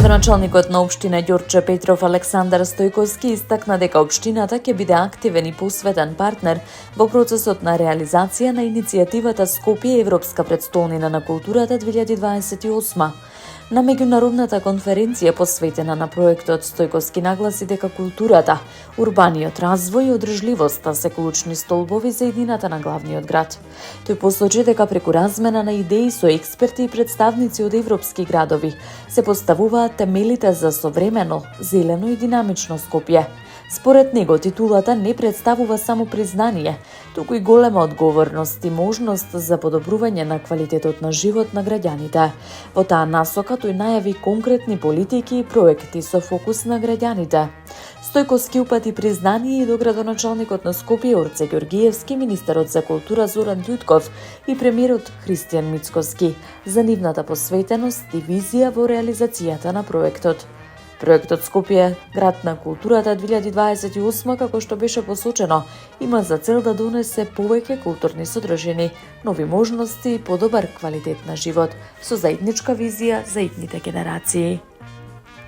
Градоначалникот на општина Ѓорче Петров Александар Стојковски истакна дека општината ќе биде активен и посветен партнер во процесот на реализација на иницијативата Скопје Европска претстолнина на културата 2028. На меѓународната конференција посветена на проектот, Стојковски нагласи дека културата, урбаниот развој и одржливоста се клучни столбови за иднината на главниот град. Тој посочи дека преку размена на идеи со експерти и представници од европски градови се поставуваат темелите за современо, зелено и динамично Скопје. Според него, титулата не представува само признание, туку и голема одговорност и можност за подобрување на квалитетот на живот на граѓаните. Во таа насока тој најави конкретни политики и проекти со фокус на граѓаните. Стојковски упати признание и до градоначалникот на Скопје Орце Ѓоргиевски, министерот за култура Зоран Ѓутков и премиерот Христијан Мицкоски за нивната посветеност и визија во реализацијата на проектот. Проектот Скопје, град на културата 2028, како што беше посочено, има за цел да донесе повеќе културни содржини, нови можности и подобар квалитет на живот, со заедничка визија за идните генерации.